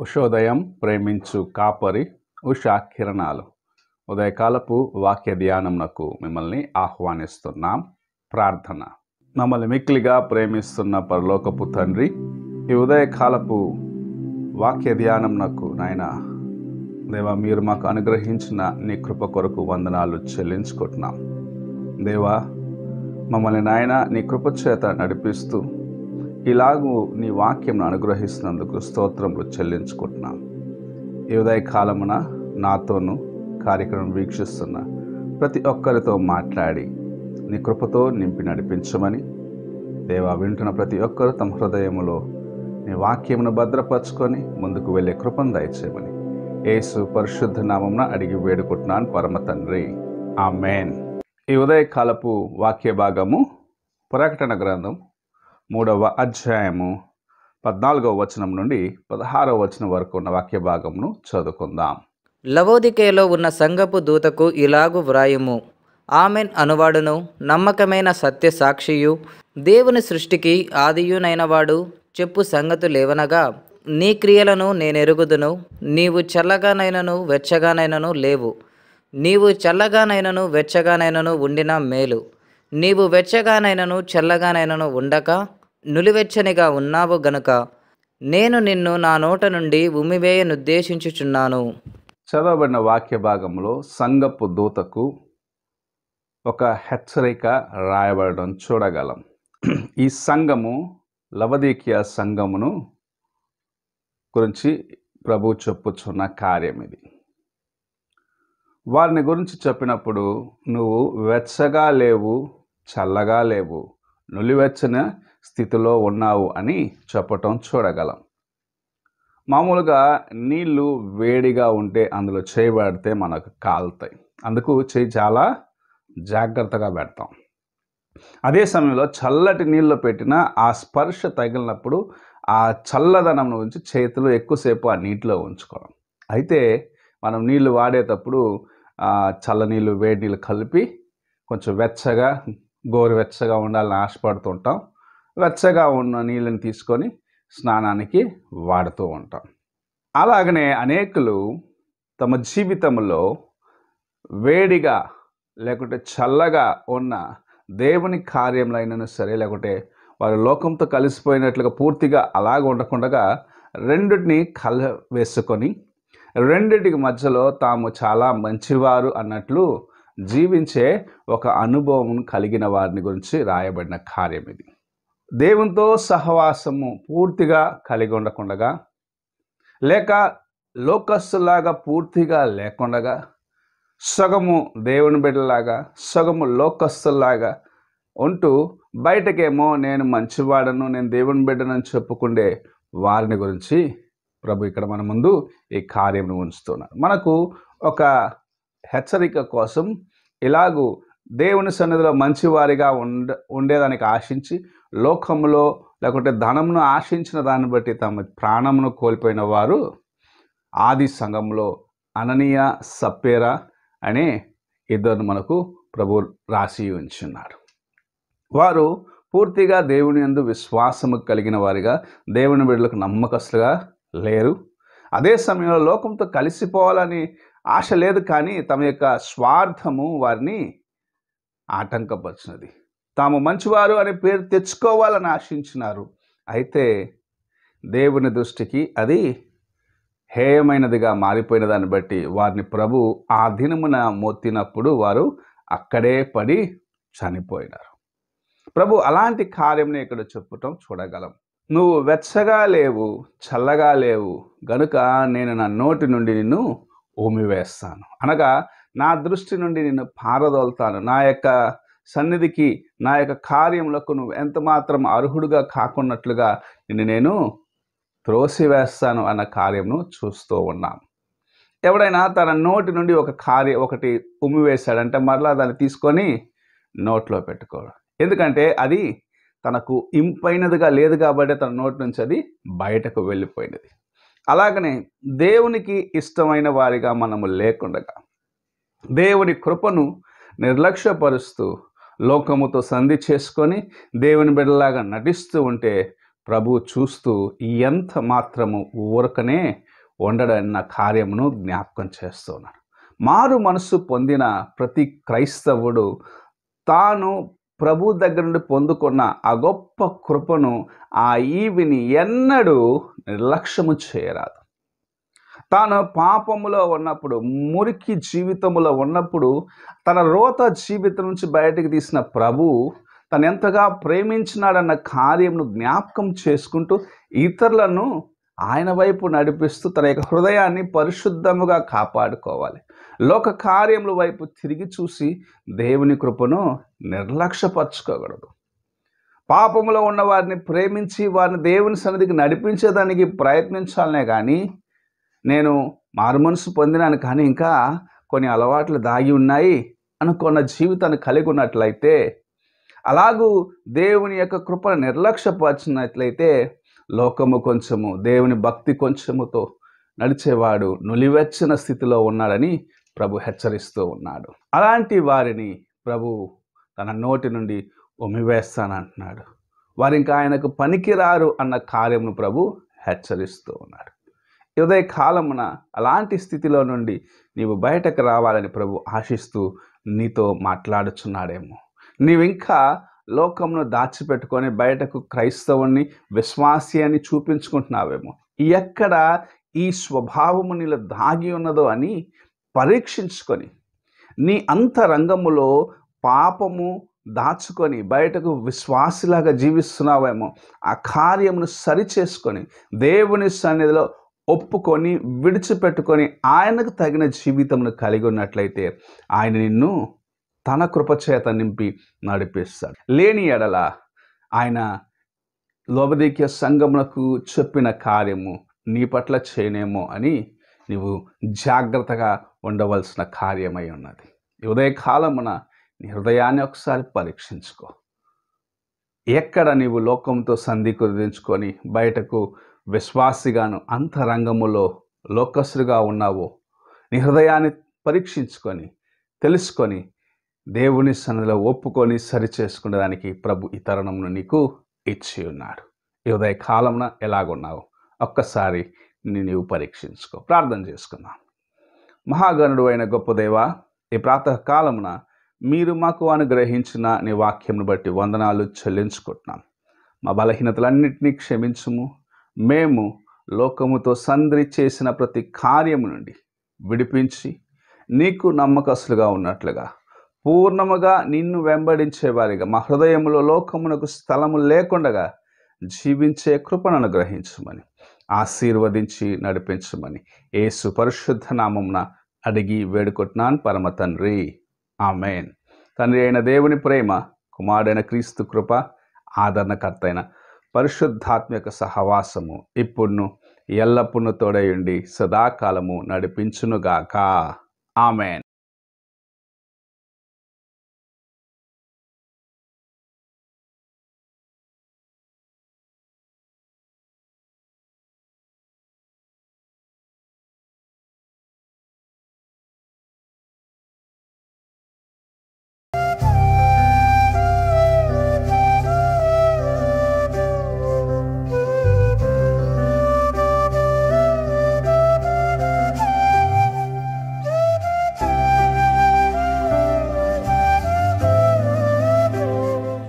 ఉషోదయం ప్రేమించు కాపరి ఉషా కిరణాలు ఉదయకాలపు వాక్య ధ్యానంనకు మిమ్మల్ని ఆహ్వానిస్తున్నాం. ప్రార్థన. మమ్మల్ని మిక్కిలిగా ప్రేమిస్తున్న పరలోకపు తండ్రి, ఈ ఉదయకాలపు వాక్య ధ్యానంనకు నాయన దేవా, మీరు మాకు అనుగ్రహించిన నీ కృప కొరకు వందనాలు చెల్లించుకుంటున్నాం. దేవా, మమ్మల్ని నాయన నీ కృప చేత నడిపిస్తూ ఇలాగూ నీ వాక్యంను అనుగ్రహిస్తున్నందుకు స్తోత్రములు చెల్లించుకుంటున్నాం. ఈ ఉదయకాలమున నాతోనూ కార్యక్రమం వీక్షిస్తున్న ప్రతి ఒక్కరితో మాట్లాడి నీ కృపతో నింపి నడిపించమని, దేవా, వింటున్న ప్రతి ఒక్కరు తమ హృదయములో నీ వాక్యమును భద్రపరచుకొని ముందుకు వెళ్ళే కృపను దయచేయమని యేసు పరిశుద్ధ నామమున అడిగి వేడుకుంటున్నాను పరమ తండ్రి, ఆమేన్. ఈ ఉదయకాలపు వాక్య భాగము ప్రకటన గ్రంథం 3వ అధ్యాయము 14వ వచనం నుండి 16వ వచనం వరకు ఉన్న వాక్య భాగమును చదువుకుందాం. లవోదికేయలో ఉన్న సంఘపు దూతకు ఇలాగు వ్రాయుము. ఆమెన్ అనువాడును, నమ్మకమైన సత్య సాక్షియు, దేవుని సృష్టికి ఆదియునైనవాడు చెప్పు సంగతులేవనగా, నీ క్రియలను నేనెరుగుదును. నీవు చల్లగానైనను వెచ్చగానైనను లేవు. నీవు చల్లగానైనను వెచ్చగానైనను ఉండిన మేలు. నీవు వెచ్చగానైనను చల్లగానైనను ఉండక నులివెచ్చనిగా ఉన్నావు గనుక నేను నిన్ను నా నోట నుండి ఉమ్మివేయనుద్దేశించుచున్నాను. చదవబడిన వాక్య భాగంలో సంఘపు దూతకు ఒక హెచ్చరిక రాయబడడం చూడగలం. ఈ సంఘము లవదీకియ సంఘమును గురించి ప్రభు చెప్పుచున్న కార్యం ఇది. వారిని గురించి చెప్పినప్పుడు నువ్వు వెచ్చగా లేవు, చల్లగా లేవు, నులివెచ్చని స్థితిలో ఉన్నావు అని చెప్పటం చూడగలం. మామూలుగా నీళ్లు వేడిగా ఉంటే అందులో చేయబడితే మనకు కాలుతాయి. అందుకు చేయి చాలా జాగ్రత్తగా పెడతాం. అదే సమయంలో చల్లటి నీళ్ళు పెట్టిన ఆ స్పర్శ తగిలినప్పుడు ఆ చల్లదనం నుంచి చేతులు ఎక్కువసేపు ఆ నీటిలో ఉంచుకోవడం. అయితే మనం నీళ్లు వాడేటప్పుడు చల్ల నీళ్ళు వేడి నీళ్ళు కలిపి కొంచెం వెచ్చగా గోరువెచ్చగా ఉండాలని ఆశపడుతుంటాం. వెచ్చగా ఉన్న నీళ్ళని తీసుకొని స్నానానికి వాడుతూ ఉంటాం. అలాగనే అనేకులు తమ జీవితంలో వేడిగా లేకుంటే చల్లగా ఉన్న దేవుని కార్యంలో అయినా సరే, లేకుంటే వారు లోకంతో కలిసిపోయినట్లుగా పూర్తిగా అలాగ ఉండకుండా రెండింటిని వేసుకొని రెండింటికి మధ్యలో తాము చాలా మంచివారు అన్నట్లు జీవించే ఒక అనుభవం కలిగిన వారిని గురించి రాయబడిన కార్యం ఇది. దేవునితో సహవాసము పూర్తిగా కలిగి ఉండకుండగా, లేక లోకస్తులాగా పూర్తిగా లేకుండగా, సగము దేవుని బిడ్డలాగా సగము లోకస్తులాగా ఉంటూ బయటకేమో నేను మంచివాడను, నేను దేవుని బిడ్డనని చెప్పుకుండే వారిని గురించి ప్రభు ఇక్కడ మన ముందు ఈ కార్యం ఉంచుతున్నారు. మనకు ఒక హెచ్చరిక కోసం ఇలాగూ దేవుని సన్నిధిలో మంచివారిగా ఉండేదానికి ఆశించి లోకములో లేకుంటే ధనమును ఆశించిన దాన్ని బట్టి తమ ప్రాణమును కోల్పోయిన వారు ఆది సంఘంలో అననీయ సప్పేరా అనే ఇద్దరు మనకు ప్రభు రాసి ఉంచున్నారు. వారు పూర్తిగా దేవుని యందు విశ్వాసము కలిగిన వారిగా, దేవుని బిడ్డలకు నమ్మకస్తులుగా లేరు. అదే సమయంలో లోకంతో కలిసిపోవాలని ఆశ లేదు, కానీ తమ యొక్క స్వార్థము వారిని ఆటంకపరిచినది. తాము మంచివారు అనే పేరు తెచ్చుకోవాలని ఆశించినారు. అయితే దేవుని దృష్టికి అది హేయమైనదిగా మారిపోయిన దాన్ని బట్టి వారిని ప్రభు ఆ దినమున మోతినప్పుడు వారు అక్కడే పడి చనిపోయినారు. ప్రభు అలాంటి కార్యంని ఇక్కడ చెప్పటం చూడగలం. నువ్వు వెచ్చగా లేవు, చల్లగా లేవు గనుక నేను నా నోటి నుండి నిన్ను ఉమ్మివేస్తాను, అనగా నా దృష్టి నుండి నిన్ను పారదోలుతాను. నా యొక్క సన్నిధికి, నా యొక్క కార్యములకు నువ్వు ఎంత మాత్రం అర్హుడుగా కాకున్నట్లుగా నిన్ను నేను త్రోసివేస్తాను అన్న కార్యమును చూస్తూ ఉన్నాం. ఎవడైనా తన నోటి నుండి ఒకటి ఉమ్మివేశాడంటే మరలా దాన్ని తీసుకొని నోట్లో పెట్టుకోవడం. ఎందుకంటే అది తనకు ఇంపైనదిగా లేదు కాబట్టి తన నోటి నుంచి అది బయటకు వెళ్ళిపోయినది. అలాగనే దేవునికి ఇష్టమైన వారిగా మనము లేకుండగా, దేవుని కృపను నిర్లక్ష్యపరుస్తూ లోకముతో సంధి చేసుకొని దేవుని బిడ్డలాగా నటిస్తూ ఉంటే ప్రభు చూస్తూ ఎంత మాత్రము ఊరకనే ఉండడన్న కార్యమును జ్ఞాపకం చేస్తున్నాను. మారు మనసు పొందిన ప్రతి క్రైస్తవుడు తాను ప్రభు దగ్గర నుండి పొందుకున్న ఆ గొప్ప కృపను, ఆ ఈవిని ఎన్నడూ నిర్లక్ష్యము చేయరాదు. తాను పాపములో ఉన్నప్పుడు, మురికి జీవితములో ఉన్నప్పుడు, తన రోత జీవితం నుంచి బయటకు తీసిన ప్రభువు తను ఎంతగా ప్రేమించినాడన్న కార్యమును జ్ఞాపకం చేసుకుంటూ ఇతరులను ఆయన వైపు నడిపిస్తూ తన యొక్క హృదయాన్ని పరిశుద్ధముగా కాపాడుకోవాలి. లోక కార్యముల వైపు తిరిగి చూసి దేవుని కృపను నిర్లక్ష్యపరచుకోకూడదు. పాపములో ఉన్న వారిని ప్రేమించి వారిని దేవుని సన్నిధికి నడిపించేదానికి ప్రయత్నించాలనే కానీ, నేను మారుమనసు పొందినాను కానీ ఇంకా కొన్ని అలవాట్లు దాగి ఉన్నాయి అనుకున్న జీవితాన్ని కలిగి ఉన్నట్లయితే, అలాగూ దేవుని యొక్క కృపను నిర్లక్ష్యపరిచినట్లయితే లోకము కొంచెము, దేవుని భక్తి కొంచెముతో నడిచేవాడు నులివెచ్చని స్థితిలో ఉన్నాడని ప్రభు హెచ్చరిస్తూ ఉన్నాడు. అలాంటి వారిని ప్రభు తన నోటి నుండి ఉమ్మివేస్తానంటున్నాడు. వారు ఇంకా ఆయనకు పనికిరారు అన్న కార్యమును ప్రభు హెచ్చరిస్తూ ఉన్నాడు. ఉదయ కాలమున అలాంటి స్థితిలో నుండి నీవు బయటకు రావాలని ప్రభు ఆశిస్తూ నీతో మాట్లాడుచున్నాడేమో. నీవింకా లోకమును దాచిపెట్టుకొని బయటకు క్రైస్తవుని, విశ్వాసి అని చూపించుకుంటున్నావేమో. ఎక్కడ ఈ స్వభావము నీలో దాగి ఉన్నదో అని పరీక్షించుకొని, నీ అంతరంగములో పాపము దాచుకొని బయటకు విశ్వాసిలాగా జీవిస్తున్నావేమో. ఆ కార్యమును సరిచేసుకొని దేవుని సన్నిధిలో ఒప్పుకొని విడిచిపెట్టుకొని ఆయనకు తగిన జీవితమును కలిగి ఉన్నట్లయితే ఆయన నిన్ను తన కృపచేత నింపి నడిపిస్తాడు. లేని ఎడల ఆయన లవొదికయ సంఘమునకు చెప్పిన కార్యము నీ పట్ల చేయనేమో అని నీవు జాగ్రత్తగా ఉండవలసిన కార్యమై ఉన్నది. ఉదయకాలమున నీ హృదయాన్ని ఒకసారి పరీక్షించుకో. ఎక్కడ నీవు లోకంతో సంధి కుదించుకొని బయటకు విశ్వాసిగాను అంతరంగములో లోకస్తుగా ఉన్నావో నీ హృదయాన్ని పరీక్షించుకొని తెలుసుకొని దేవుని సన్నిధిలో ఒప్పుకొని సరిచేసుకునేదానికి ప్రభు ఈ తరుణమును నీకు ఇచ్చి ఉన్నాడు. ఈ ఉదయ కాలమున ఎలాగున్నావు ఒక్కసారి నీవు పరీక్షించుకో. ప్రార్థన చేసుకుందాం. మహాగణుడు అయిన గొప్ప దేవా, ఈ ప్రాతకాలమున మీరు మాకు అనుగ్రహించిన నీ వాక్యంను బట్టి వందనాలు చెల్లించుకుంటున్నాం. మా బలహీనతలన్నింటినీ క్షమించుము. మేము లోకముతో సంధి చేసిన ప్రతి కార్యము నుండి విడిపించి నీకు నమ్మకస్తులుగా ఉన్నట్లుగా పూర్ణముగా నిన్ను వెంబడించేవారిగా మా హృదయములో లోకమునకు స్థలము లేకుండగా జీవించే కృపను అనుగ్రహించమని ఆశీర్వదించి నడిపించమని యేసు పరిశుద్ధ నామమున అడిగి వేడుకుంటున్నాను పరమ తండ్రి. ఆమేన్. తండ్రి అయిన దేవుని ప్రేమ, కుమారుడైన క్రీస్తు కృప, ఆదరణకర్త అయిన పరిశుద్ధాత్మక సహవాసము ఇప్పుడును ఎల్లప్పుడూ తోడయుండి సదాకాలము నడిపించునుగాక. ఆమేన్.